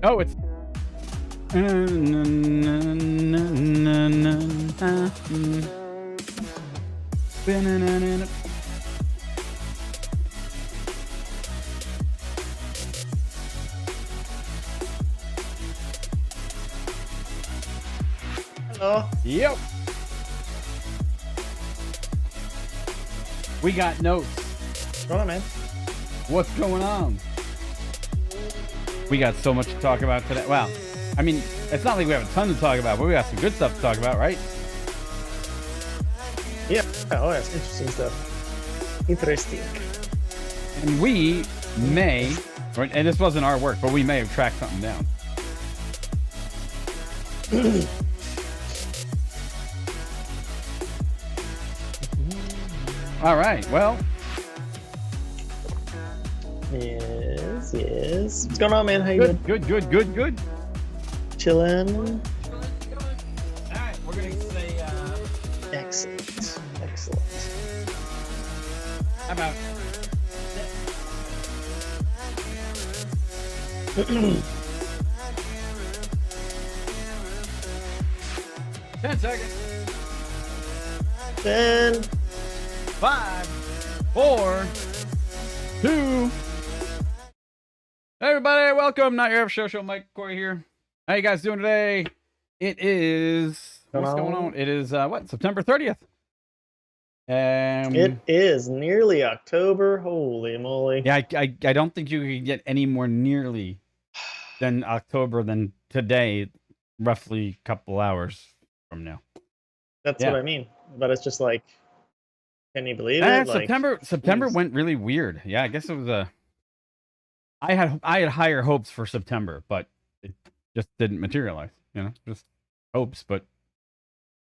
Oh, it's. Hello. Yep. We got notes. What's going on, man? What's going on? We got so much to talk about today. Well, I mean, it's not like we have a ton to talk about, but we got some good stuff to talk about, right? Yeah. Oh, that's interesting stuff. Interesting. And we may, and this wasn't our work, but we may have tracked something down. All right. Well. Yes. What's going on, man? How you Good. Chilling. All right. We're going to say, Excellent. how about 10 seconds. 10. 5, 4, 2. Hey everybody, welcome. Not your show. Mike Corey here. How you guys doing today? It is what's going on? It is September 30th. It is nearly October. Holy moly! Yeah, I don't think you could get any more nearly than October than today. Roughly a couple hours from now. That's what I mean. But it's just like, can you believe it? September went really weird. Yeah, I guess it was I had higher hopes for September, but it just didn't materialize. You know, just hopes. But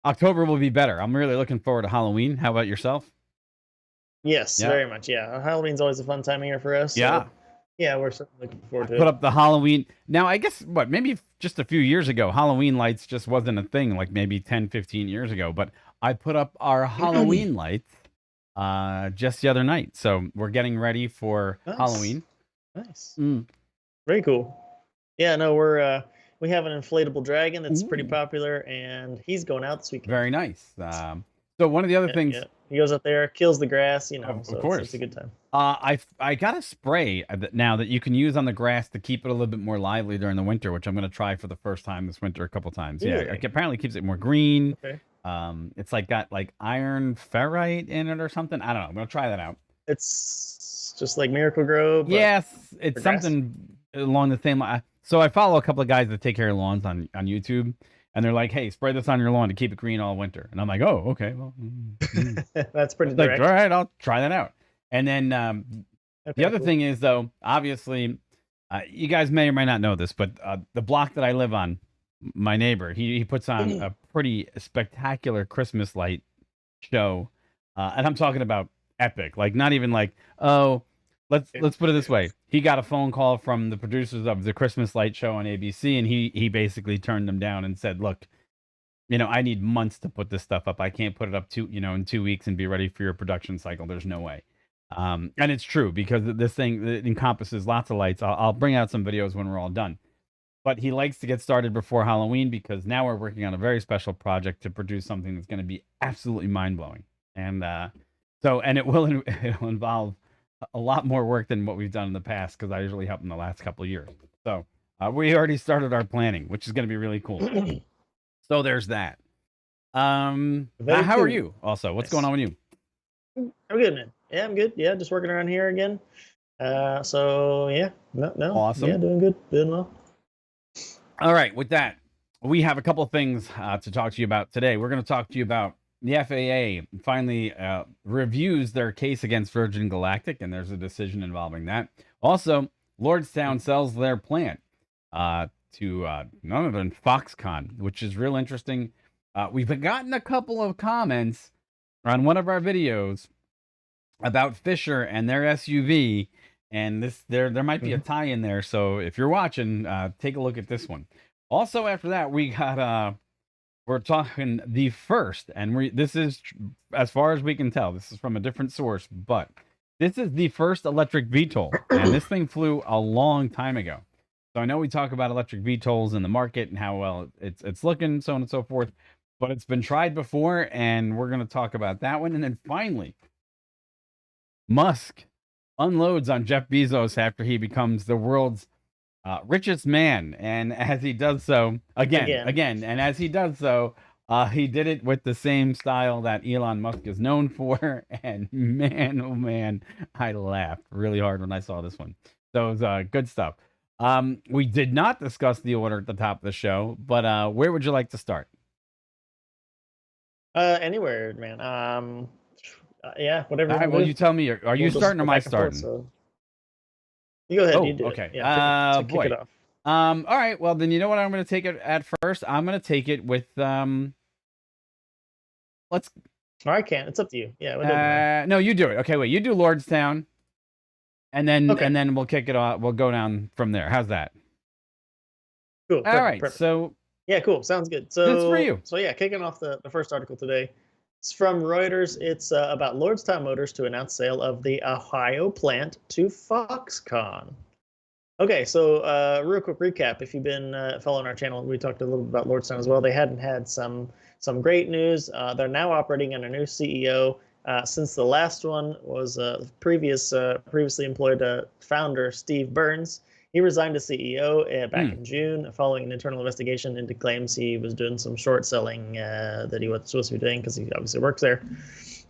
October will be better. I'm really looking forward to Halloween. How about yourself? Yes, very much. Yeah, Halloween's always a fun time of year for us. Yeah. So, yeah, we're certainly looking forward to it. Put up the Halloween. Now, I guess, maybe just a few years ago, Halloween lights just wasn't a thing, like maybe 10, 15 years ago. But I put up our Halloween lights just the other night. So we're getting ready for Halloween. Nice. Very cool. Yeah, no, we have an inflatable dragon that's pretty popular, and he's going out this weekend. Very nice. So one of the other things... He goes up there, kills the grass, you know, of course. It's a good time. I got a spray now that you can use on the grass to keep it a little bit more lively during the winter, which I'm going to try for the first time this winter a couple times. Really? Yeah, it apparently keeps it more green. Okay. It's got iron ferrite in it or something. I don't know. I'm going to try that out. It's just like Miracle-Gro. Yes, it's something along the same line. So I follow a couple of guys that take care of lawns on YouTube. And they're like, hey, spray this on your lawn to keep it green all winter. And I'm like, oh, okay. Well, that's pretty direct. All right, I'll try that out. And then the other thing is, though, obviously, you guys may or may not know this, but the block that I live on, my neighbor, he puts on a pretty spectacular Christmas light show. And I'm talking about epic. Like, not even like, oh, let's put it this way. He got a phone call from the producers of the Christmas light show on ABC, and he basically turned them down and said, look, I need months to put this stuff up. I can't put it up in 2 weeks and be ready for your production cycle. There's no way. And it's true, because this thing encompasses lots of lights. I'll bring out some videos when we're all done. But he likes to get started before Halloween, because now we're working on a very special project to produce something that's going to be absolutely mind-blowing. And it will involve a lot more work than what we've done in the past, because I usually help in the last couple of years. So we already started our planning, which is going to be really cool. So there's that. How are you? Also, what's going on with you? I'm good, man. Yeah, I'm good. Yeah, just working around here again. So yeah, no, awesome. Yeah, doing good, doing well. All right, with that, we have a couple of things to talk to you about today. We're going to talk to you about the FAA finally reviews their case against Virgin Galactic, and there's a decision involving that. Also, Lordstown sells their plant to none other than Foxconn, which is real interesting. We've gotten a couple of comments on one of our videos about Fisher and their SUV, and there might be a tie in there. So if you're watching, take a look at this one. Also, after that, we got we're talking the first, and this is, as far as we can tell, this is from a different source, but this is the first electric VTOL, and this thing flew a long time ago. So I know we talk about electric VTOLs in the market and how well it's looking, so on and so forth, but it's been tried before, and we're going to talk about that one. And then finally, Musk unloads on Jeff Bezos after he becomes the world's richest man, and as he does so, and as he does so, he did it with the same style that Elon Musk is known for. And man, oh man, I laughed really hard when I saw this one. So it was good stuff. We did not discuss the order at the top of the show, but where would you like to start? Anywhere, man. Yeah, whatever All you right, want well, to you do. tell me. Are you We'll just starting or go am I back and forth. starting? So you go ahead. You Oh, do it. okay. Yeah, kick Boy. it off. All right. Well, then you know what I'm going to take it at first. I'm going to take it with let's. Or I can't. It's up to you. Yeah, it doesn't matter. No, you do it. Okay, wait. You do Lordstown, and then Okay. we'll kick it off. We'll go down from there. How's that? Cool. All Perfect. right. Perfect. So Yeah, cool. Sounds good. that's for you. So yeah, kicking off the first article today. It's from Reuters. It's about Lordstown Motors to announce sale of the Ohio plant to Foxconn. Okay, so real quick recap. If you've been following our channel, we talked a little bit about Lordstown as well. They hadn't had some great news. They're now operating under a new CEO. Since the last one was previously employed founder Steve Burns. He resigned as CEO back in June following an internal investigation into claims he was doing some short selling that he was supposed to be doing because he obviously works there.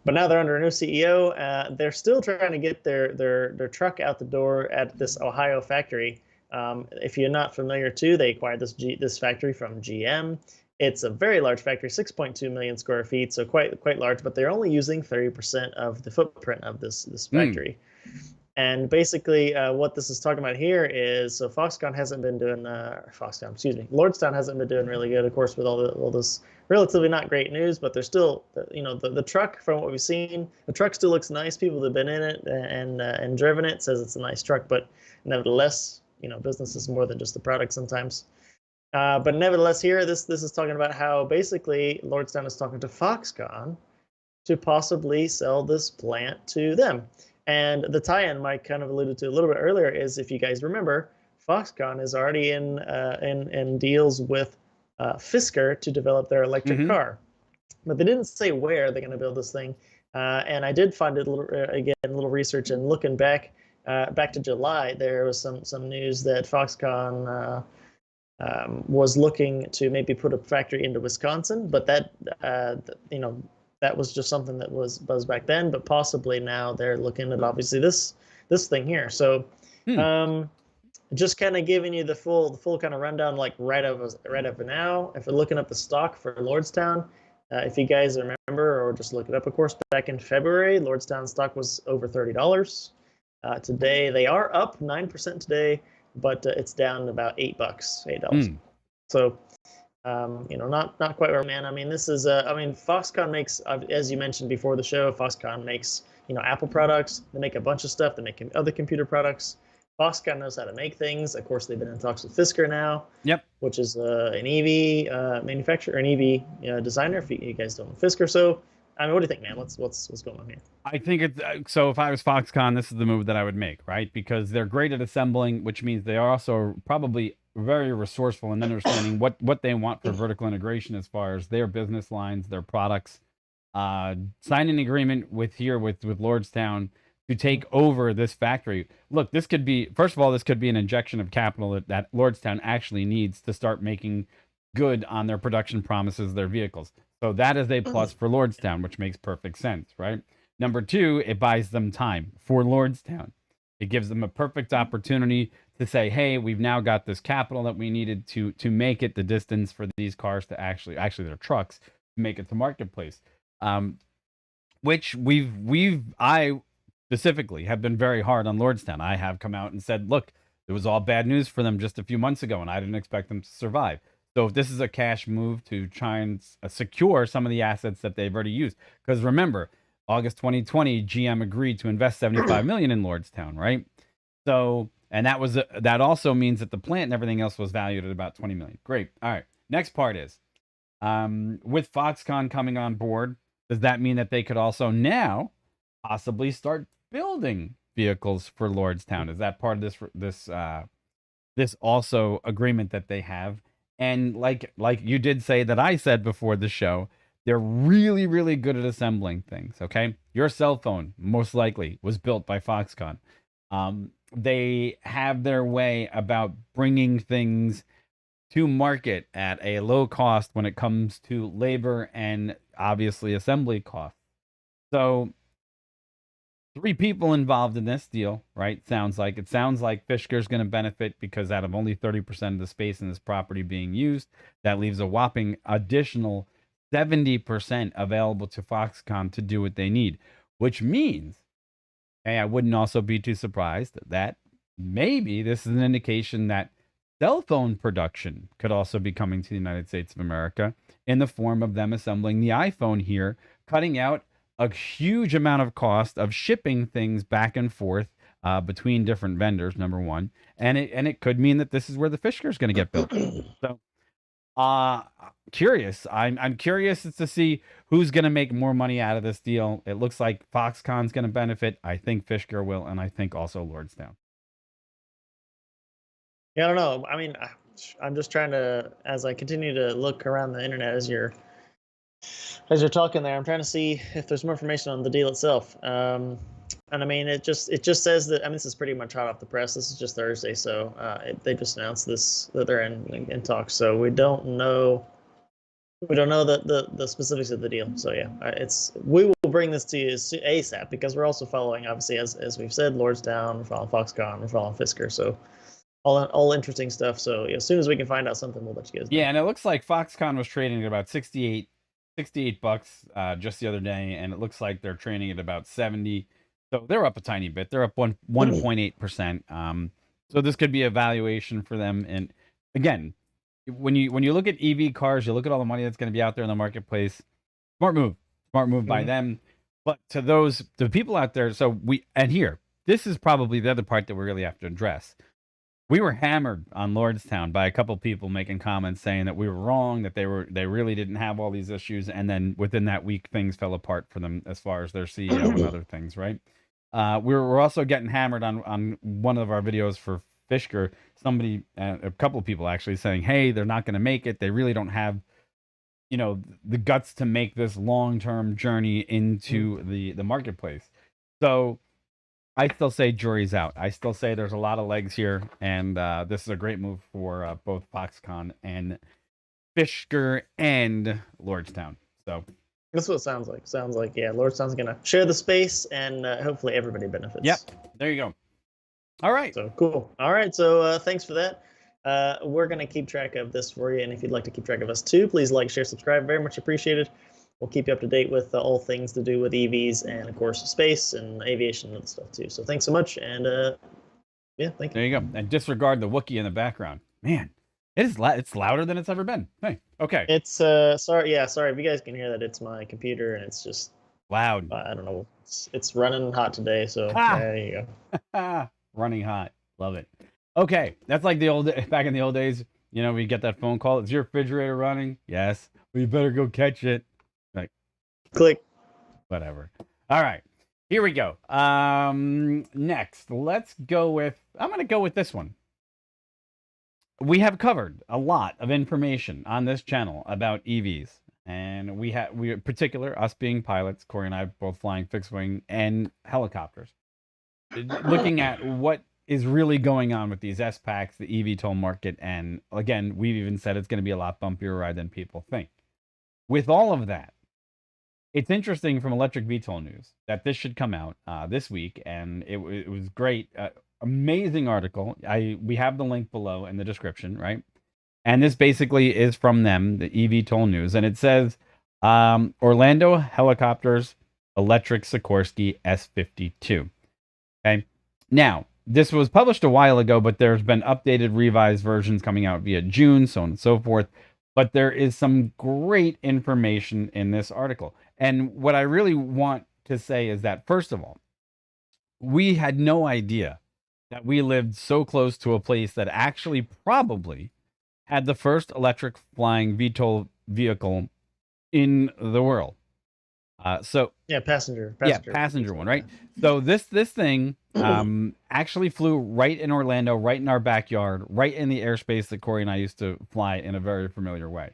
But now they're under a new CEO. They're still trying to get their truck out the door at this Ohio factory. If you're not familiar, too, they acquired this factory from GM. It's a very large factory, 6.2 million square feet, so quite large. But they're only using 30% of the footprint of this factory. And basically, what this is talking about here is, so Foxconn hasn't been doing, Lordstown hasn't been doing really good, of course, with all this relatively not great news, but there's still, the truck, from what we've seen, the truck still looks nice. People that have been in it and driven it says it's a nice truck, but nevertheless, business is more than just the product sometimes. But nevertheless, here, this is talking about how basically Lordstown is talking to Foxconn to possibly sell this plant to them. And the tie-in Mike kind of alluded to a little bit earlier is, if you guys remember, Foxconn is already in deals with Fisker to develop their electric car, but they didn't say where they're going to build this thing. And I did find it a little research, and looking back to July, there was some news that Foxconn was looking to maybe put a factory into Wisconsin, but that that was just something that was buzzed back then, but possibly now they're looking at obviously this thing here. So just kind of giving you the full kind of rundown, like right up now. If you're looking up the stock for Lordstown, if you guys remember, or just look it up, of course, back in February, Lordstown stock was over $30. Today they are up 9% today, but it's down about $8. So not quite where, man. I mean, this is Foxconn makes, as you mentioned before the show, Foxconn makes Apple products. They make a bunch of stuff. They make other computer products. Foxconn knows how to make things. Of course, they've been in talks with Fisker now. Yep. Which is an EV manufacturer, an EV designer. If you guys don't know Fisker, so I mean, what do you think, man? What's going on here? I think it's so. If I was Foxconn, this is the move that I would make, right? Because they're great at assembling, which means they are also probably very resourceful in understanding what they want for vertical integration as far as their business lines, their products. Sign an agreement with Lordstown to take over this factory. Look, this could be, first of all, this could be an injection of capital that Lordstown actually needs to start making good on their production promises, their vehicles. So that is a plus for Lordstown, which makes perfect sense, right? Number two, it buys them time for Lordstown. It gives them a perfect opportunity to say, hey, we've now got this capital that we needed to make it the distance for these cars to actually their trucks to make it to marketplace. Which I specifically have been very hard on Lordstown. I have come out and said, look, it was all bad news for them just a few months ago, and I didn't expect them to survive. So if this is a cash move to try and secure some of the assets that they've already used, because remember, August 2020, GM agreed to invest $75 million in Lordstown, right? So, and that also means that the plant and everything else was valued at about $20 million. Great. All right. Next part is, with Foxconn coming on board, does that mean that they could also now possibly start building vehicles for Lordstown? Is that part of this this also agreement that they have. And like you did say that I said before the show, they're really, really good at assembling things. Okay, your cell phone most likely was built by Foxconn. They have their way about bringing things to market at a low cost when it comes to labor and obviously assembly costs. So 3 people involved in this deal, right? Sounds like Fischger's going to benefit because out of only 30% of the space in this property being used, that leaves a whopping additional 70% available to Foxconn to do what they need, which means, hey, I wouldn't also be too surprised that maybe this is an indication that cell phone production could also be coming to the United States of America in the form of them assembling the iPhone here, cutting out a huge amount of cost of shipping things back and forth between different vendors, number one. And it could mean that this is where the Fisker is going to get built. So curious. I'm curious as to see who's going to make more money out of this deal. It looks like Foxconn's going to benefit. I think Fisker will, and I think also Lordstown. Yeah, I don't know. I mean, I'm just trying to, as I continue to look around the internet as you're talking there, I'm trying to see if there's more information on the deal itself. And I mean, it just says that. I mean, this is pretty much hot off the press. This is just Thursday, so they just announced this, that they're in talks. So we don't know the specifics of the deal. So yeah, we will bring this to you ASAP because we're also following, obviously, as we've said, Lordstown, we're following Foxconn, we're following Fisker. So all interesting stuff. So yeah, as soon as we can find out something, we'll let you guys know. Yeah, and it looks like Foxconn was trading at about $68 just the other day, and it looks like they're trading at about 70. So they're up a tiny bit. They're up 1.8%. So this could be a valuation for them. And again, when you look at EV cars, you look at all the money that's going to be out there in the marketplace. Smart move by them. But to the people out there, this is probably the other part that we really have to address. We were hammered on Lordstown by a couple people making comments saying that we were wrong, that they really didn't have all these issues, and then within that week things fell apart for them as far as their CEO and other things, right? We're also getting hammered on one of our videos for Fisker. Somebody, a couple of people actually saying, hey, they're not going to make it. They really don't have, the guts to make this long-term journey into the marketplace. So I still say jury's out. I still say there's a lot of legs here, and this is a great move for both Foxconn and Fisker and Lordstown. So that's what it sounds like. Sounds like, yeah, Lordstown's gonna share the space, and hopefully everybody benefits. Yep, there you go. All right. So cool. All right. So thanks for that. We're gonna keep track of this for you, and if you'd like to keep track of us too, please like, share, subscribe. Very much appreciated. We'll keep you up to date with all things to do with EVs and, of course, space and aviation and other stuff, too. So thanks so much, and yeah, thank you. There you go. And disregard the Wookiee in the background. Man, it's louder than it's ever been. Hey, okay. It's, sorry if you guys can hear that. It's my computer, and it's just loud. I don't know. It's running hot today, so there you go. Running hot. Love it. Okay, that's like back in the old days, we get that phone call. Is your refrigerator running? Yes. Well, you better go catch it. Click. Whatever. All right. Here we go. Next, let's go with, I'm going to go with this one. We have covered a lot of information on this channel about EVs. And we in particular, us being pilots, Corey and I both flying fixed wing and helicopters, looking at what is really going on with these S-Packs, the eVTOL market. And again, we've even said it's going to be a lot bumpier ride than people think. With all of that, it's interesting from Electric VTOL News that this should come out this week, and it was great. Amazing article. We have the link below in the description, right? And this basically is from them, the eVTOL News, and it says, Orlando Helicopters Electric Sikorsky S-52. Okay? Now, this was published a while ago, but there's been updated, revised versions coming out via June, so on and so forth. But there is some great information in this article. And what I really want to say is that, first of all, we had no idea that we lived so close to a place that actually probably had the first electric flying VTOL vehicle in the world. So Yeah, passenger. passenger one, right? So this thing actually flew right in Orlando, right in our backyard, right in the airspace that Corey and I used to fly in a very familiar way.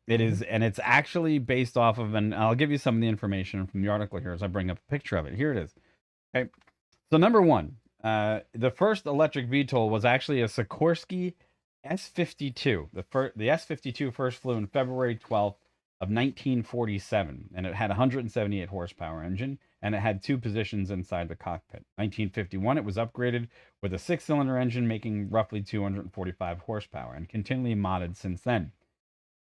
It is, and it's actually based off of, and I'll give you some of the information from the article here as I bring up a picture of it. Here it is. Okay. So number one, the first electric VTOL was actually a Sikorsky S-52. The S-52 first flew in February 12th of 1947, and it had a 178 horsepower engine, and it had two positions inside the cockpit. 1951, it was upgraded with a six-cylinder engine, making roughly 245 horsepower, and continually modded since then.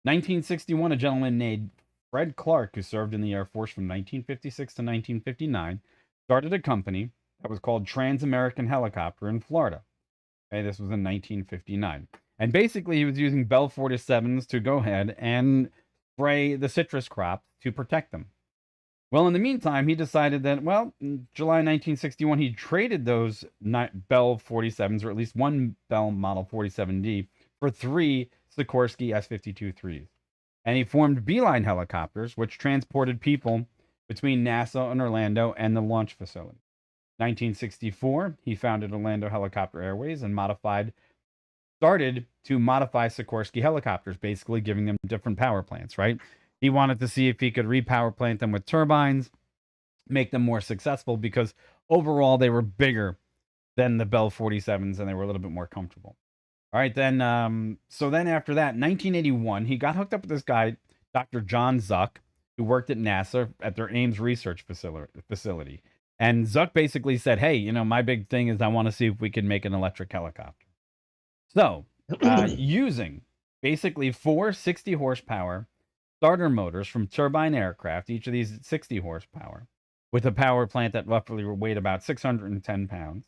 1961, a gentleman named Fred Clark, who served in the Air Force from 1956 to 1959, started a company that was called Trans-American Helicopter in Florida. Okay, this was in 1959. And basically, he was using Bell 47s to go ahead and spray the citrus crops to protect them. Well, in the meantime, he decided that, well, in July 1961, he traded those Bell 47s, or at least one Bell Model 47D, for three Sikorsky S-52-3s. And he formed Beeline Helicopters, which transported people between NASA and Orlando and the launch facility. 1964, he founded Orlando Helicopter Airways and started to modify Sikorsky helicopters, basically giving them different power plants, right? He wanted to see if he could repower plant them with turbines, make them more successful, because overall they were bigger than the Bell 47s and they were a little bit more comfortable. All right, then, so then after that, 1981, he got hooked up with this guy, Dr. John Zuck, who worked at NASA at their Ames research facility. And Zuck basically said, hey, my big thing is I want to see if we can make an electric helicopter. So, using basically four 60 horsepower starter motors from turbine aircraft, each of these 60 horsepower, with a power plant that roughly weighed about 610 pounds,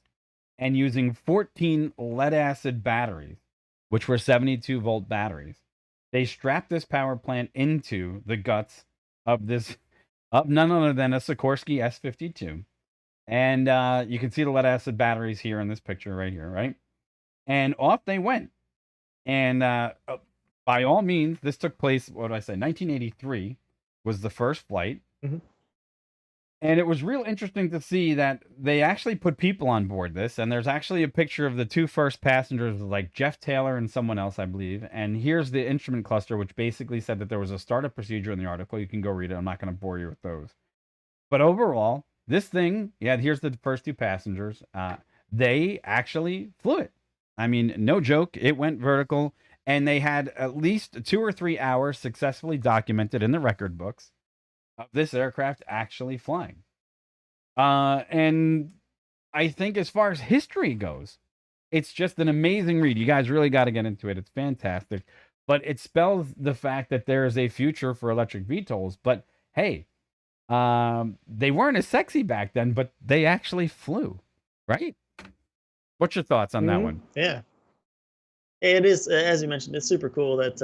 and using 14 lead-acid batteries, which were 72-volt batteries, they strapped this power plant into the guts of none other than a Sikorsky S-52. And you can see the lead-acid batteries here in this picture right here, right? And off they went. And by all means, this took place, 1983 was the first flight. Mm-hmm. And it was real interesting to see that they actually put people on board this. And there's actually a picture of the two first passengers, like Jeff Taylor and someone else, I believe. And here's the instrument cluster, which basically said that there was a startup procedure in the article. You can go read it. I'm not going to bore you with those. But overall, this thing, here's the first two passengers. They actually flew it. I mean, no joke. It went vertical. And they had at least 2 or 3 hours successfully documented in the record books of this aircraft actually flying. And I think as far as history goes, it's just an amazing read. You guys really got to get into it. It's fantastic. But it spells the fact that there is a future for electric VTOLs. But hey, they weren't as sexy back then, but they actually flew, right? What's your thoughts on that one? Yeah. It is, as you mentioned, it's super cool that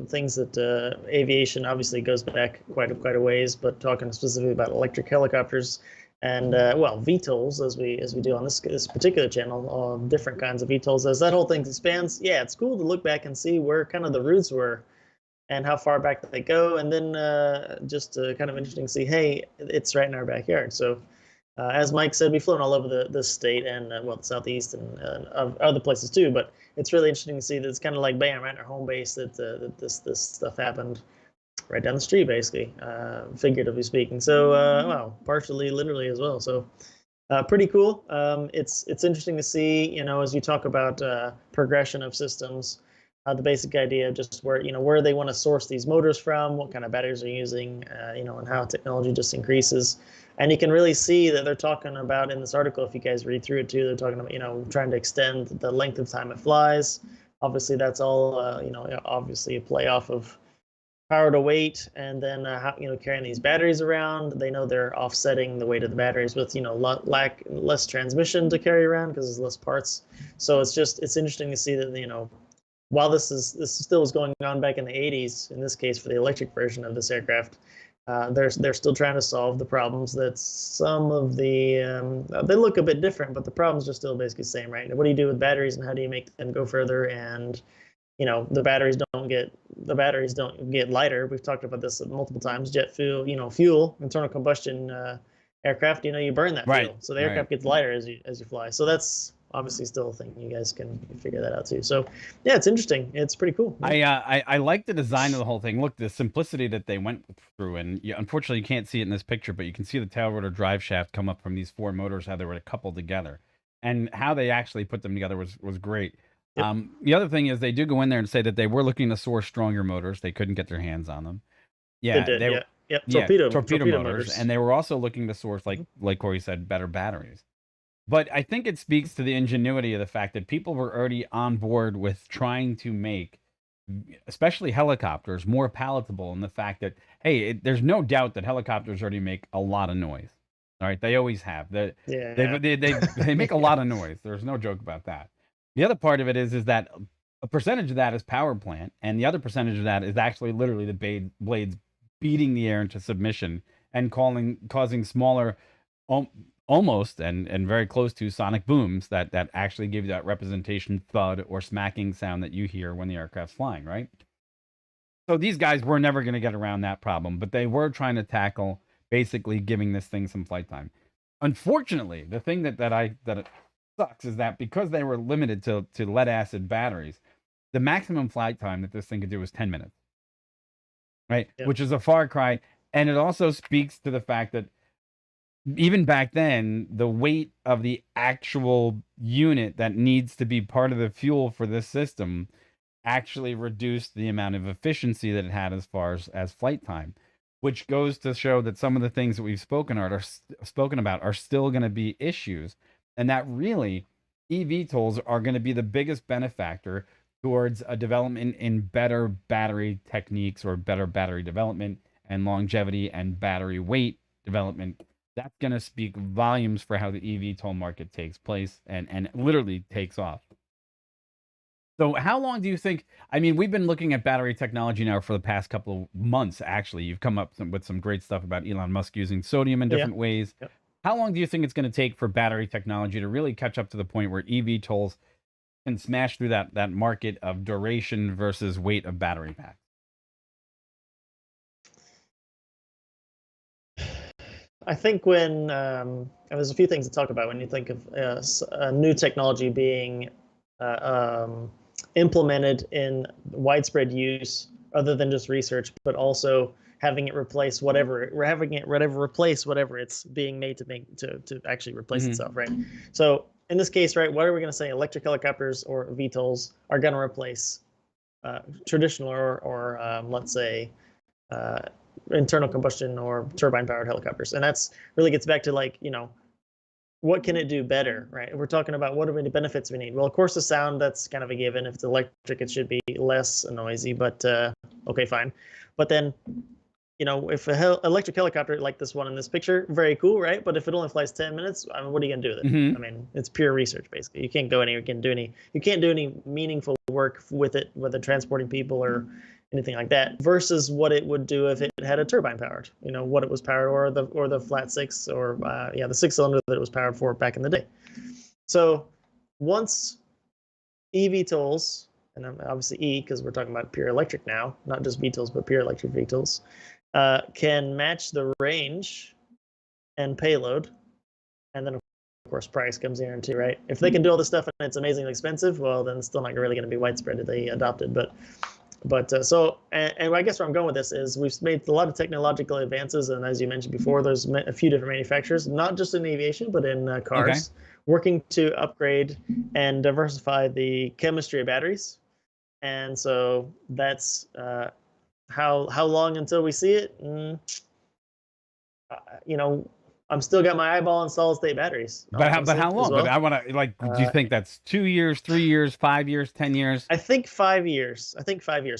things that aviation obviously goes back quite a ways, but talking specifically about electric helicopters and VTOLs as we do on this particular channel, different kinds of VTOLs. As that whole thing expands, it's cool to look back and see where kind of the roots were and how far back they go, and then just kind of interesting to see, hey, it's right in our backyard. So. As Mike said, we've flown all over the state and the southeast and other places too. But it's really interesting to see that it's kind of like bam, right in our home base that this stuff happened right down the street, basically, figuratively speaking. So partially, literally as well. So pretty cool. It's interesting to see, as you talk about progression of systems. The basic idea of just where they want to source these motors from, what kind of batteries they're using, and how technology just increases. And you can really see that they're talking about in this article, if you guys read through it too, they're talking about, trying to extend the length of time it flies. Obviously, that's all, obviously a play off of power to weight, and then how, carrying these batteries around. They know they're offsetting the weight of the batteries with, less transmission to carry around because there's less parts. So it's interesting to see that, while this still was going on back in the 80s, in this case for the electric version of this aircraft, they're still trying to solve the problems that some of the they look a bit different, but the problems are still basically the same, right? What do you do with batteries, and how do you make them go further, and the batteries don't get lighter. We've talked about this multiple times. Jet fuel, fuel, internal combustion aircraft, you burn that Right. fuel, so the aircraft gets lighter as you fly. So that's obviously still a thing. You guys can figure that out too. So yeah, it's interesting. It's pretty cool. I like the design of the whole thing. Look, the simplicity that they went through, and unfortunately you can't see it in this picture, but you can see the tail rotor drive shaft come up from these 4 motors, how they were coupled together, and how they actually put them together was great. Yep. The other thing is they do go in there and say that they were looking to source stronger motors. They couldn't get their hands on them. Yeah, They did. Yep. Torpedo motors, and they were also looking to source, like Corey said, better batteries. But I think it speaks to the ingenuity of the fact that people were already on board with trying to make, especially helicopters, more palatable, in the fact that, hey, there's no doubt that helicopters already make a lot of noise. All right, they always have. They make a lot of noise. There's no joke about that. The other part of it is that a percentage of that is power plant, and the other percentage of that is actually literally the blades beating the air into submission and causing smaller, almost and very close to sonic booms that actually give you that representation thud or smacking sound that you hear when the aircraft's flying, right? So these guys were never going to get around that problem, but they were trying to tackle basically giving this thing some flight time. Unfortunately, the thing that it sucks is that because they were limited to lead acid batteries, the maximum flight time that this thing could do was 10 minutes. Right? Yep. Which is a far cry. And it also speaks to the fact that even back then, the weight of the actual unit that needs to be part of the fuel for this system actually reduced the amount of efficiency that it had as far as flight time, which goes to show that some of the things that we've spoken about are still going to be issues, and that really eVTOLs are going to be the biggest benefactor towards a development in better battery techniques, or better battery development and longevity and battery weight development. That's going to speak volumes for how the eVTOL market takes place and literally takes off. So how long do you think, I mean, we've been looking at battery technology now for the past couple of months, actually. You've come up with some great stuff about Elon Musk using sodium in different ways. Yep. How long do you think it's going to take for battery technology to really catch up to the point where eVTOLs can smash through that market of duration versus weight of battery packs? I think when there's a few things to talk about when you think of a new technology being implemented in widespread use, other than just research, but also having it replace whatever it's being made to actually replace itself, right? So in this case, right, what are we going to say? Electric helicopters or VTOLs are going to replace traditional or let's say internal combustion or turbine powered helicopters. And that's really gets back to what can it do better, right? We're talking about what are the benefits we need. Well, of course, the sound, that's kind of a given. If it's electric, it should be less noisy, but okay, fine. But then, if electric helicopter like this one in this picture, very cool, right? But if it only flies 10 minutes, I mean, what are you gonna do with it? I mean, it's pure research, basically. You can't go anywhere. You can't do any meaningful work with it, whether transporting people or anything like that, versus what it would do if it had a turbine powered, what it was powered, or the flat six, or the 6-cylinder that it was powered for back in the day. So once eVTOLs, and obviously E, because we're talking about pure electric now, not just VTOLs, but pure electric VTOLs, can match the range and payload, and then of course price comes in too, right? If they can do all this stuff and it's amazingly expensive, well, then it's still not really going to be widespread if they adopt it. But I guess where I'm going with this is we've made a lot of technological advances, and as you mentioned before, there's a few different manufacturers, not just in aviation, but in cars, working to upgrade and diversify the chemistry of batteries. And so that's how long until we see it? I'm still got my eyeball on solid state batteries. But how long? Well. But I want to do you think that's 2 years, 3 years, 5 years, 10 years? I think 5 years.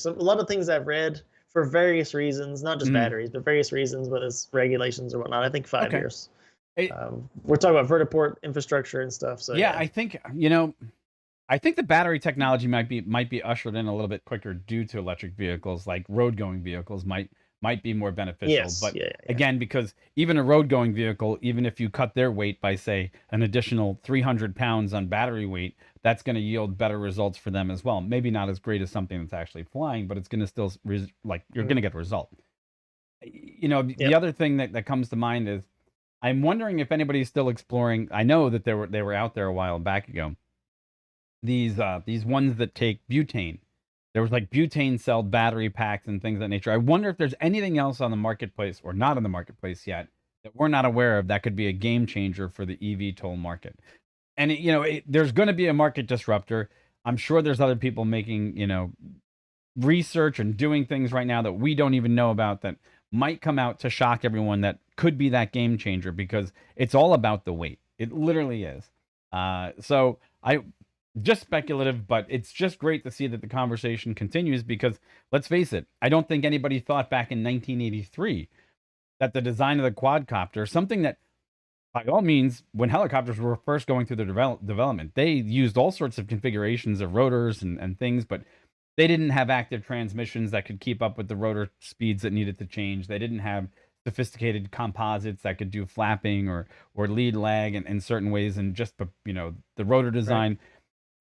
So a lot of things I've read for various reasons, not just batteries, but various reasons, whether it's regulations or whatnot. I think 5 years. We're talking about vertiport infrastructure and stuff. So yeah. I think the battery technology might be ushered in a little bit quicker due to electric vehicles, like road-going vehicles might be more beneficial. Yes, but again, because even a road-going vehicle, even if you cut their weight by, say, an additional 300 pounds on battery weight, that's going to yield better results for them as well. Maybe not as great as something that's actually flying, but it's going to still like you're going to get a result. The other thing that comes to mind is I'm wondering if anybody's still exploring. I know that they were out there a while back ago. These ones that take butane. There was like butane cell battery packs and things of that nature. I wonder if there's anything else on the marketplace or not on the marketplace yet that we're not aware of that could be a game changer for the eVTOL market. And there's going to be a market disruptor. I'm sure there's other people making research and doing things right now that we don't even know about that might come out to shock everyone, that could be that game changer, because it's all about the weight. It literally is. So I just speculative, but it's just great to see that the conversation continues, because let's face it, I don't think anybody thought back in 1983 that the design of the quadcopter, something that by all means, when helicopters were first going through their development, they used all sorts of configurations of rotors and things, but they didn't have active transmissions that could keep up with the rotor speeds that needed to change. They didn't have sophisticated composites that could do flapping or lead lag in certain ways, and just the rotor design. Right.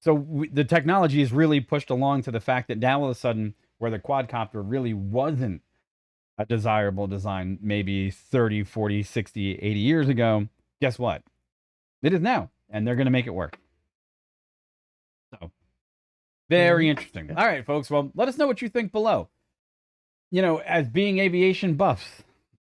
So the technology is really pushed along to the fact that now all of a sudden, where the quadcopter really wasn't a desirable design maybe 30, 40, 60, 80 years ago, guess what? It is now, and they're going to make it work. So, very interesting. All right, folks. Well, let us know what you think below. As being aviation buffs,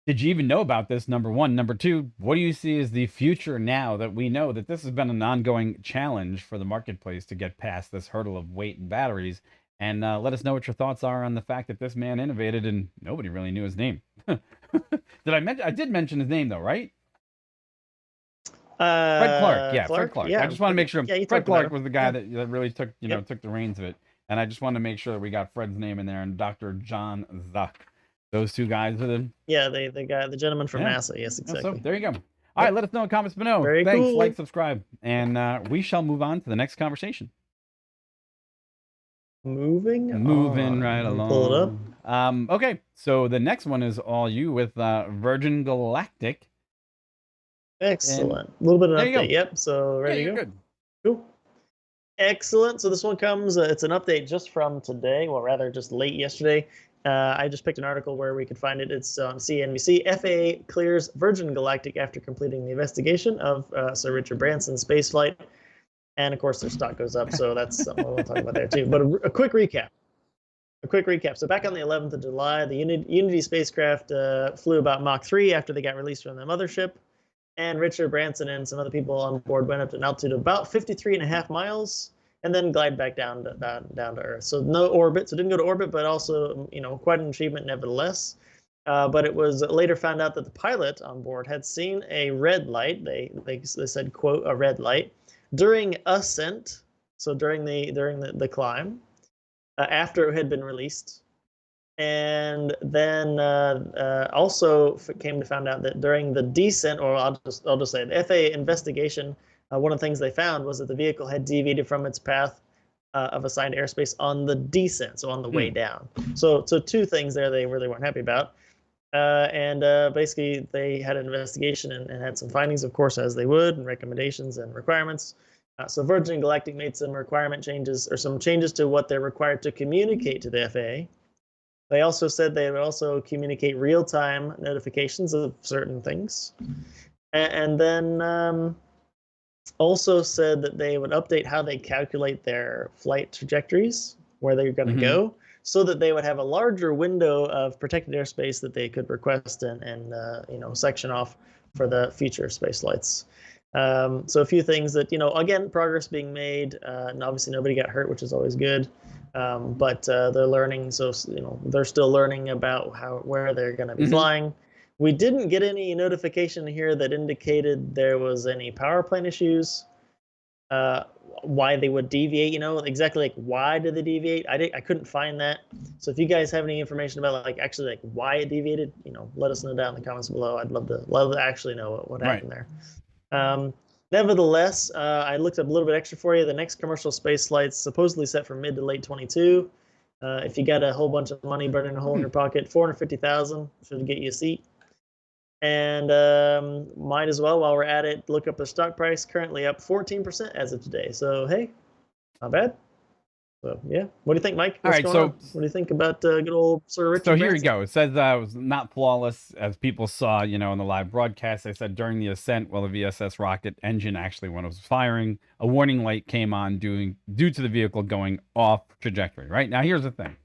did you even know about this? Number one. Number two, what do you see as the future now that we know that this has been an ongoing challenge for the marketplace to get past this hurdle of weight and batteries? And let us know what your thoughts are on the fact that this man innovated and nobody really knew his name. I did mention his name, though, right? Fred Clark. Yeah, Fred Clark. Yeah, I just want to make sure Fred Clark was the guy that really took took the reins of it. And I just want to make sure that we got Fred's name in there, and Dr. John Zuck. Those two guys are the gentleman from NASA. Yes, exactly. So there you go. All right, let us know in comments below. Very Thanks, cool. like, subscribe, and we shall move on to the next conversation. Moving right along. Pull it up. Okay, so the next one is all you with Virgin Galactic. Excellent. A little bit of an update. Yep. So ready to go. Good. Cool. Excellent. So this one comes. It's an update just from today. Well, rather just late yesterday. I just picked an article where we could find it. It's on CNBC. FAA clears Virgin Galactic after completing the investigation of Sir Richard Branson's spaceflight. And of course, their stock goes up. So that's something we'll talk about there too. But a quick recap. So back on the 11th of July, the Unity spacecraft flew about Mach 3 after they got released from the mothership. And Richard Branson and some other people on board went up to an altitude of about 53.5 miles and then glide back down to Earth. So no orbit. So didn't go to orbit, but also, quite an achievement nevertheless. But it was later found out that the pilot on board had seen a red light. They said, quote, a red light during ascent. So during the climb, after it had been released. And then also came to find out that during the descent, or I'll just say the FAA investigation, one of the things they found was that the vehicle had deviated from its path of assigned airspace on the descent, so on the way down. So two things there they really weren't happy about. And basically they had an investigation and had some findings, of course, as they would, and recommendations and requirements. So Virgin Galactic made some requirement changes, or some changes to what they're required to communicate to the FAA. They also said they would also communicate real-time notifications of certain things. And then also said that they would update how they calculate their flight trajectories, where they're going to go, so that they would have a larger window of protected airspace that they could request and section off for the future space flights. So a few things that, again, progress being made, and obviously nobody got hurt, which is always good. But they're learning, so they're still learning about where they're going to be flying. We didn't get any notification here that indicated there was any power plant issues. Why they would deviate, exactly why did they deviate? I couldn't find that. So if you guys have any information about actually why it deviated, let us know down in the comments below. I'd love to actually know what happened there. Nevertheless, I looked up a little bit extra for you. The next commercial space flight's supposedly set for mid to late 22. If you got a whole bunch of money burning a hole in your pocket, $450,000 should get you a seat. And might as well, while we're at it, look up the stock price. Currently up 14% as of today. So hey, Not bad. So yeah, what do you think, Mike? All What's right, going so on? What do you think about good old Sir Richard so here we Branson? go. It says it was not flawless, as people saw, in the live broadcast. They said during the ascent, while the VSS rocket engine actually, when it was firing, a warning light came on due to the vehicle going off trajectory. Right now, here's the thing: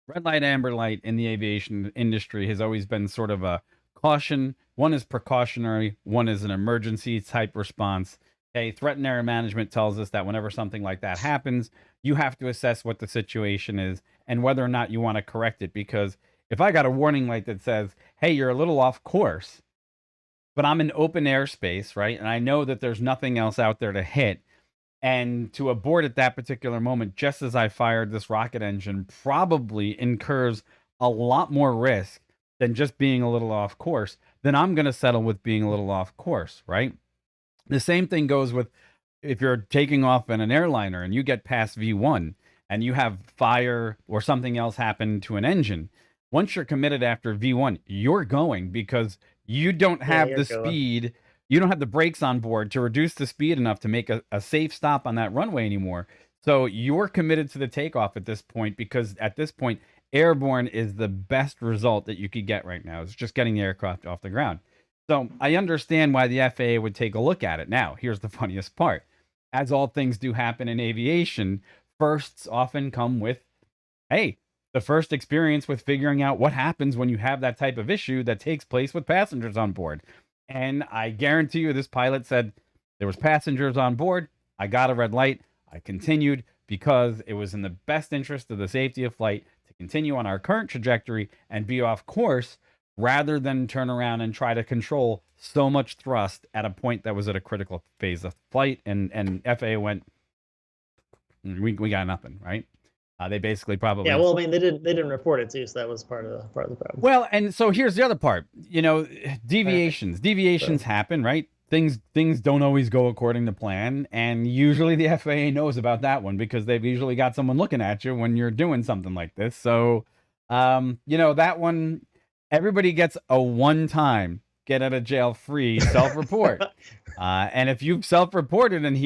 red light, amber light in the aviation industry has always been sort of a caution. One is precautionary, one is an emergency type response. Okay, threat and error management tells us that whenever something like that happens, you have to assess what the situation is and whether or not you want to correct it. Because if I got a warning light that says, hey, you're a little off course, but I'm in open airspace, right? And I know that there's nothing else out there to hit, and to abort at that particular moment, just as I fired this rocket engine, probably incurs a lot more risk than just being a little off course, then I'm going to settle with being a little off course, right? The same thing goes with if you're taking off in an airliner and you get past V1 and you have fire or something else happen to an engine. Once you're committed after V1, you're going, because you don't have the speed, you don't have the brakes on board to reduce the speed enough to make a safe stop on that runway anymore. So you're committed to the takeoff at this point, because at this point, airborne is the best result that you could get right now. It's just getting the aircraft off the ground. So I understand why the FAA would take a look at it. Now, here's the funniest part. As all things do happen in aviation, firsts often come with, hey, the first experience with figuring out what happens when you have that type of issue that takes place with passengers on board. And I guarantee you, this pilot said there was passengers on board. I got a red light. I continued because it was in the best interest of the safety of flight to continue on our current trajectory and be off course, rather than turn around and try to control so much thrust at a point that was at a critical phase of flight. And FAA went, we got nothing, right? They basically probably, yeah. Well, I mean, they didn't report it too, so that was part of the problem. Well, and so here's the other part. Deviations happen, right? Things don't always go according to plan, and usually the FAA knows about that one, because they've usually got someone looking at you when you're doing something like this. So, that one, everybody gets a one-time get out of jail free self-report. And if you've self-reported and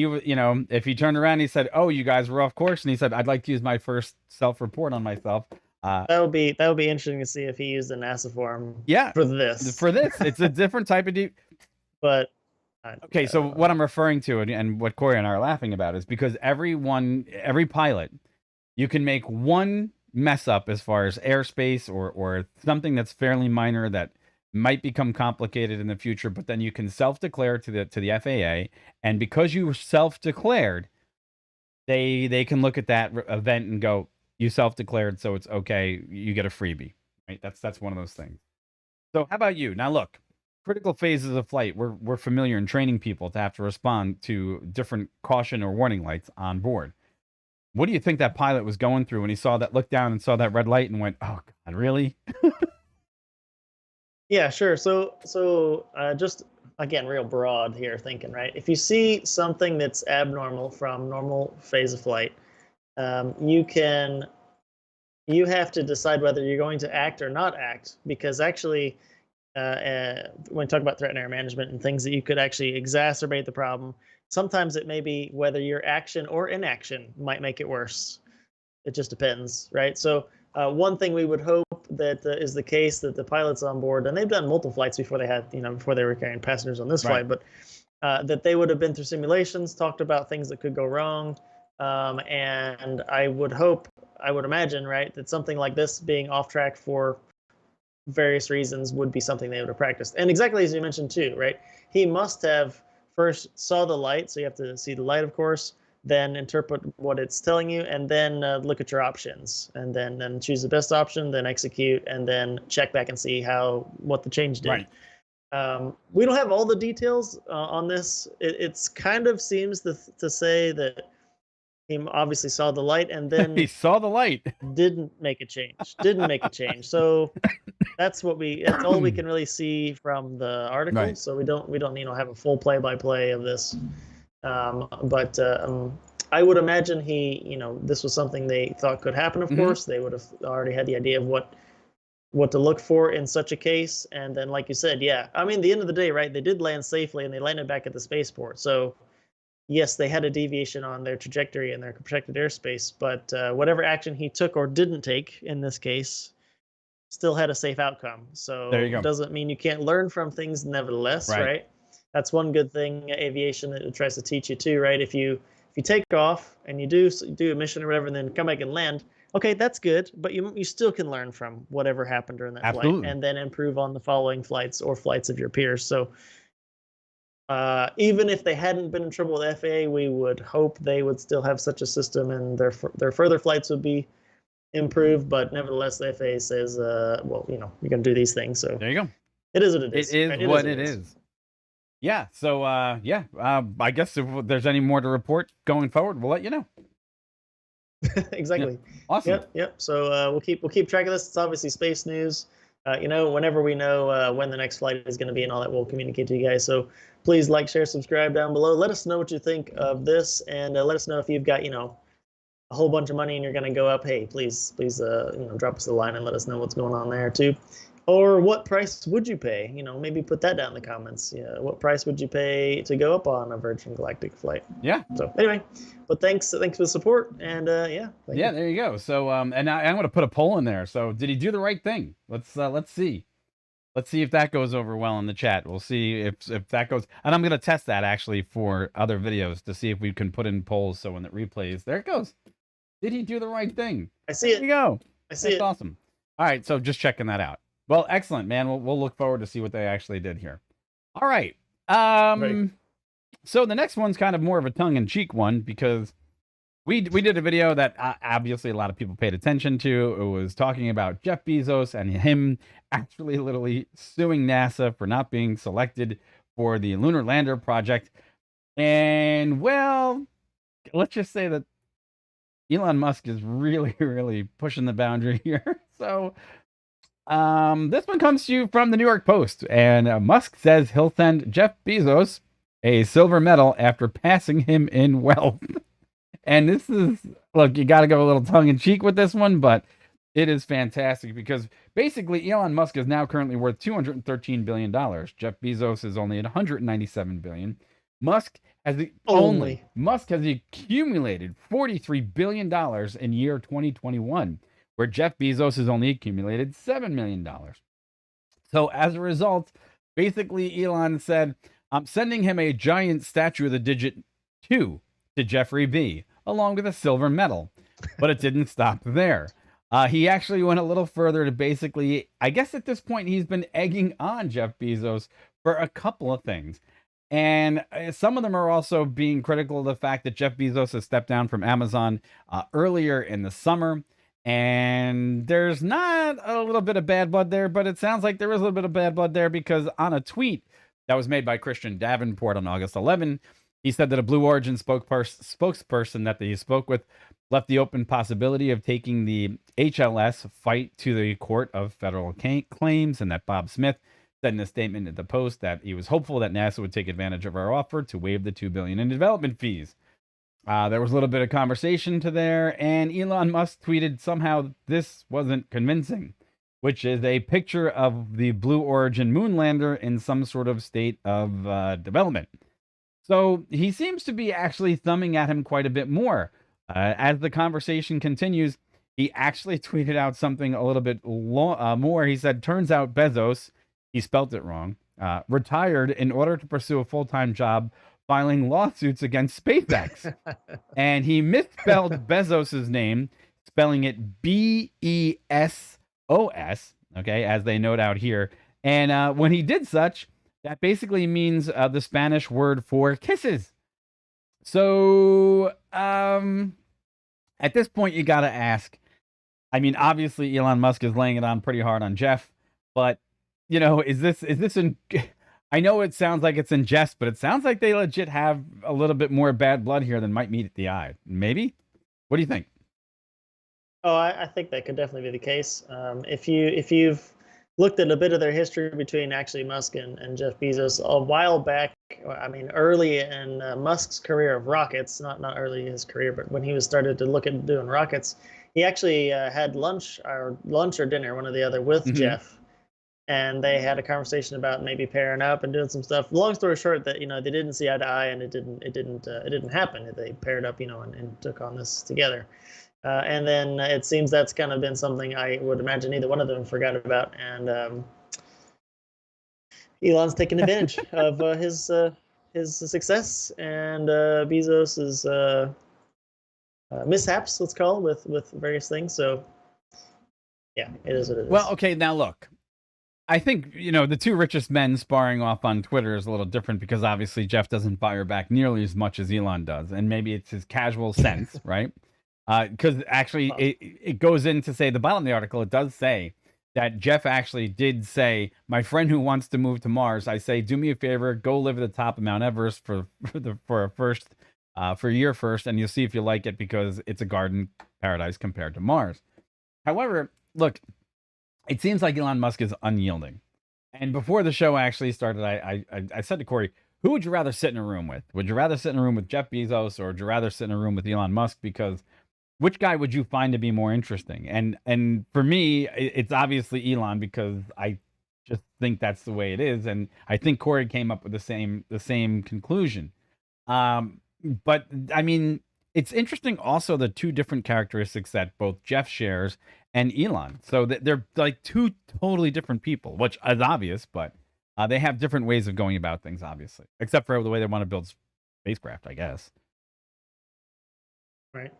if he turned around and he said, oh, you guys were off course, and he said, I'd like to use my first self-report on myself. That would be interesting to see if he used a NASA form. Yeah, for this. It's a different type of but okay, so what I'm referring to, and what Corey and I are laughing about, is because every pilot, you can make one mess up as far as airspace or something that's fairly minor that might become complicated in the future, but then you can self-declare to the FAA, and because you were self-declared, they can look at that event and go, you self-declared, so it's okay, you get a freebie, right? That's one of those things. So how about you? Now look, critical phases of flight, we're familiar in training people to have to respond to different caution or warning lights on board. What do you think that pilot was going through when he looked down and saw that red light and went, oh God, really? Yeah, sure. So just again, real broad here thinking, right? If you see something that's abnormal from normal phase of flight, you have to decide whether you're going to act or not act, because actually, when we talk about threat and error management and things that you could actually exacerbate the problem, sometimes it may be whether your action or inaction might make it worse. It just depends, right? So one thing we would hope that is the case, that the pilots on board, and they've done multiple flights before before they were carrying passengers on this flight, but that they would have been through simulations, talked about things that could go wrong, and I would imagine, right, that something like this being off track for various reasons would be something they would have practiced. And exactly as you mentioned too, right? He must have first saw the light, so you have to see the light, of course, then interpret what it's telling you, and then look at your options, and then choose the best option, then execute, and then check back and see what the change did. Right. We don't have all the details on this. It's kind of seems to say that he obviously saw the light, and then he saw the light, didn't make a change. So that's all we can really see from the article. Right. So we don't have a full play-by-play of this. But I would imagine this was something they thought could happen. Of course, they would have already had the idea of what to look for in such a case. And then, like you said, yeah, I mean, the end of the day, right? They did land safely, and they landed back at the spaceport. So yes, they had a deviation on their trajectory and their protected airspace, but whatever action he took or didn't take in this case still had a safe outcome. So There you go. doesn't mean you can't learn from things nevertheless, Right. right? That's one good thing aviation that it tries to teach you too, right? If you take off and you do a mission or whatever, and then come back and land, okay, that's good, but you still can learn from whatever happened during that Absolutely. flight, and then improve on the following flights or flights of your peers. So even if they hadn't been in trouble with FAA, we would hope they would still have such a system, and their further flights would be improved. But nevertheless, the FAA says, well, you know, you're going to do these things. So There you go. it is what it is. It is right? what it is. Yeah. So, yeah, I guess if there's any more to report going forward, we'll let you know. Exactly. Yeah. Awesome. Yep. So we'll keep track of this. It's obviously space news. You know, whenever we know when the next flight is going to be and all that, we'll communicate to you guys. So please like, share, subscribe down below. Let us know what you think of this, and let us know if you've got, you know, a whole bunch of money and you're going to go up. Hey, please, you know, drop us a line and let us know what's going on there too. Or what price would you pay? You know, maybe put that down in the comments. Yeah, what price would you pay to go up on a Virgin Galactic flight? Yeah. So anyway, but thanks for the support, and yeah. Yeah, there you go. So, and I'm going to put a poll in there. So, did he do the right thing? Let's see. Let's see if that goes over well in the chat. We'll see if that goes. And I'm going to test that actually for other videos to see if we can put in polls. So when it replays, there it goes. Did he do the right thing? I see it. There you go. I see it. That's awesome. All right, so just checking that out. Well, excellent, man. We'll look forward to see what they actually did here. All right. Right. So the next one's kind of more of a tongue-in-cheek one, because we did a video that obviously a lot of people paid attention to. It was talking about Jeff Bezos and him actually literally suing NASA for not being selected for the lunar lander project. And, well, let's just say that Elon Musk is really, really pushing the boundary here. So this one comes to you from the New York Post, and Musk says he'll send Jeff Bezos a silver medal after passing him in wealth. And this is, look, you got to go a little tongue-in-cheek with this one, but it is fantastic because basically Elon Musk is now currently worth $213 billion. Jeff Bezos is only at $197 billion. Musk has accumulated $43 billion in year 2021, where Jeff Bezos has only accumulated $7 million. So as a result, basically Elon said, I'm sending him a giant statue of the digit 2 to Jeffrey B, along with a silver medal. But it didn't stop there. He actually went a little further to basically, I guess at this point, he's been egging on Jeff Bezos for a couple of things. And some of them are also being critical of the fact that Jeff Bezos has stepped down from Amazon earlier in the summer. And there's not a little bit of bad blood there, but it sounds like there is a little bit of bad blood there, because on a tweet that was made by Christian Davenport on August 11, he said that a Blue Origin spokesperson that he spoke with left the open possibility of taking the HLS fight to the Court of Federal Claims, and that Bob Smith said in a statement at the Post that he was hopeful that NASA would take advantage of our offer to waive the $2 billion in development fees. There was a little bit of conversation to there, and Elon Musk tweeted somehow this wasn't convincing, which is a picture of the Blue Origin moon lander in some sort of state of development. So he seems to be actually thumbing at him quite a bit more. As the conversation continues, he actually tweeted out something a little bit more. He said, turns out Bezos, he spelt it wrong, retired in order to pursue a full-time job filing lawsuits against SpaceX. And he misspelled Bezos's name, spelling it B-E-S-O-S, okay, as they note out here. And when he did such, that basically means the Spanish word for kisses. So at this point, you got to ask, I mean, obviously Elon Musk is laying it on pretty hard on Jeff, but, you know, is this in, I know it sounds like it's in jest, but it sounds like they legit have a little bit more bad blood here than might meet the eye. Maybe? What do you think? Oh, I think that could definitely be the case. If you've looked at a bit of their history between actually Musk and Jeff Bezos a while back, I mean, early in Musk's career of rockets, not early in his career, but when he was started to look at doing rockets, he actually had lunch or dinner, one or the other, with Jeff. and they had a conversation about maybe pairing up and doing some stuff. Long story short, that they didn't see eye to eye, and it didn't happen. They paired up, and took on this together. And then it seems that's kind of been something I would imagine neither one of them forgot about, and Elon's taking advantage of his success and Bezos's mishaps, let's call it, with various things. So yeah, it is what it is. Well, okay, now look. I think, the two richest men sparring off on Twitter is a little different because obviously Jeff doesn't fire back nearly as much as Elon does. And maybe it's his casual sense, right? Because actually it goes in to say, the bottom of the article, it does say that Jeff actually did say, my friend who wants to move to Mars, I say, do me a favor, go live at the top of Mount Everest for a year first, and you'll see if you like it because it's a garden paradise compared to Mars. However, look, it seems like Elon Musk is unyielding. And before the show actually started, I said to Corey, who would you rather sit in a room with? Would you rather sit in a room with Jeff Bezos, or would you rather sit in a room with Elon Musk? Because which guy would you find to be more interesting? And for me, it's obviously Elon, because I just think that's the way it is. And I think Corey came up with the same conclusion. But I mean, it's interesting also the two different characteristics that both Jeff shares and Elon. So they're like two totally different people, which is obvious, but they have different ways of going about things, obviously, except for the way they want to build spacecraft, I guess. Right.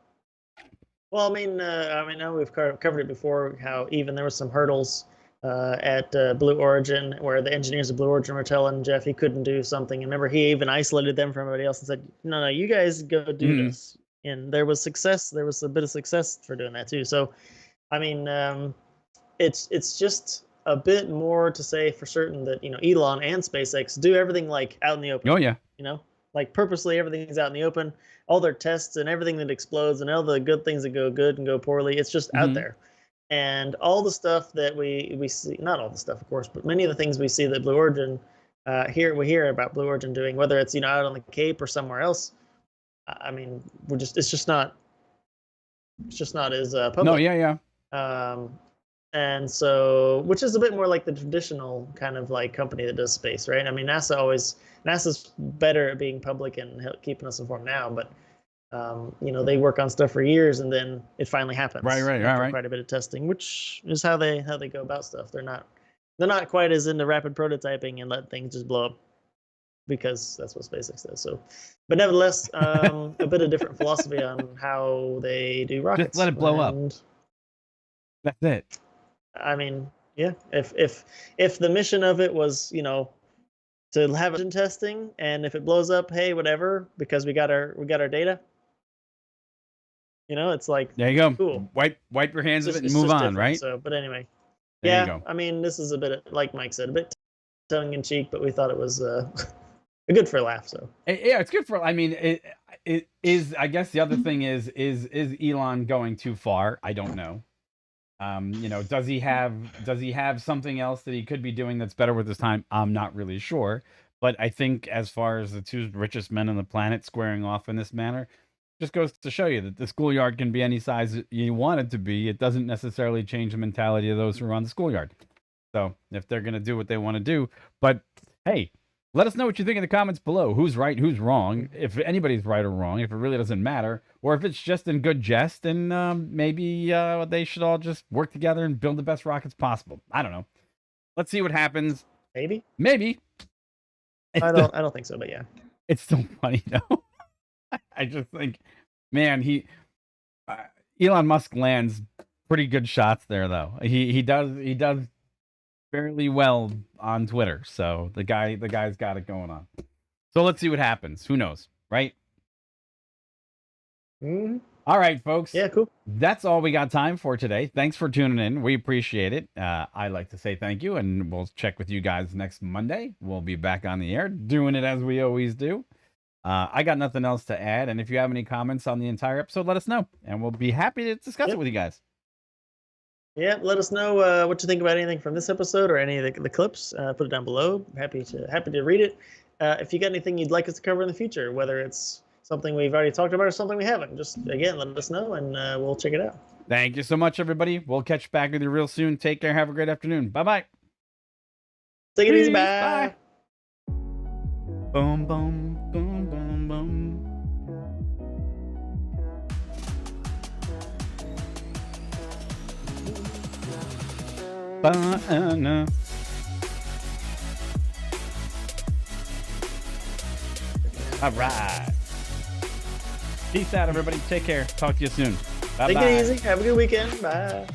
Well, I mean, now we've covered it before, how even there was some hurdles at Blue Origin, where the engineers of Blue Origin were telling Jeff he couldn't do something. And remember, he even isolated them from everybody else and said, no, you guys go do this. And there was success. There was a bit of success for doing that too. So, I mean, it's just a bit more to say for certain that, Elon and SpaceX do everything like out in the open. Oh, yeah. Like purposely everything's out in the open. All their tests and everything that explodes and all the good things that go good and go poorly, it's just out there. And all the stuff that we see, not all the stuff, of course, but many of the things we see that Blue Origin, we hear about Blue Origin doing, whether it's, out on the Cape or somewhere else. I mean, it's just not as public. No, yeah. And so, which is a bit more like the traditional kind of like company that does space, right? I mean, NASA's better at being public and keeping us informed now, but they work on stuff for years and then it finally happens. Right. Quite a bit of testing, which is how they go about stuff. They're not quite as into rapid prototyping and let things just blow up, because that's what SpaceX does. So, but nevertheless, a bit of different philosophy on how they do rockets. Just let it blow up. That's it. I mean, yeah. If the mission of it was, to have engine testing, and if it blows up, hey, whatever, because we got our data. It's like, there you go. Cool. Wipe your hands of it and move on, right? So, but anyway, there you go. I mean, this is a bit, like Mike said, a bit tongue in cheek, but we thought it was good for a laugh. So yeah, it's good for. I mean, it is. I guess the other thing is Elon going too far? I don't know. Does he have something else that he could be doing that's better with his time? I'm not really sure. But I think as far as the two richest men on the planet squaring off in this manner, just goes to show you that the schoolyard can be any size you want it to be. It doesn't necessarily change the mentality of those who are on the schoolyard. So if they're going to do what they want to do, but hey, let us know what you think in the comments below. Who's right, who's wrong, if anybody's right or wrong, if it really doesn't matter, or if it's just in good jest, and maybe they should all just work together and build the best rockets possible. I don't know. Let's see what happens. Maybe. I don't think so, but yeah. It's still funny though. I just think, man, Elon Musk lands pretty good shots there though. He does fairly well on Twitter. So the guy's got it going on. So let's see what happens. Who knows, right? All right, folks. Yeah, cool. That's all we got time for today. Thanks for tuning in. We appreciate it. I like to say thank you, and we'll check with you guys next Monday. We'll be back on the air, doing it as we always do. I got nothing else to add, and if you have any comments on the entire episode, let us know, and we'll be happy to discuss it with you guys. Yeah, let us know what you think about anything from this episode or any of the clips. Put it down below. Happy to read it. If you got anything you'd like us to cover in the future, whether it's something we've already talked about or something we haven't, just again let us know and we'll check it out. Thank you so much, everybody. We'll catch back with you real soon. Take care. Have a great afternoon. Bye-bye. Take it easy. Peace, Bye. Boom, boom, boom, boom, boom. Banana. All right. Peace out, everybody. Take care. Talk to you soon. Bye-bye. Take it easy. Have a good weekend. Bye.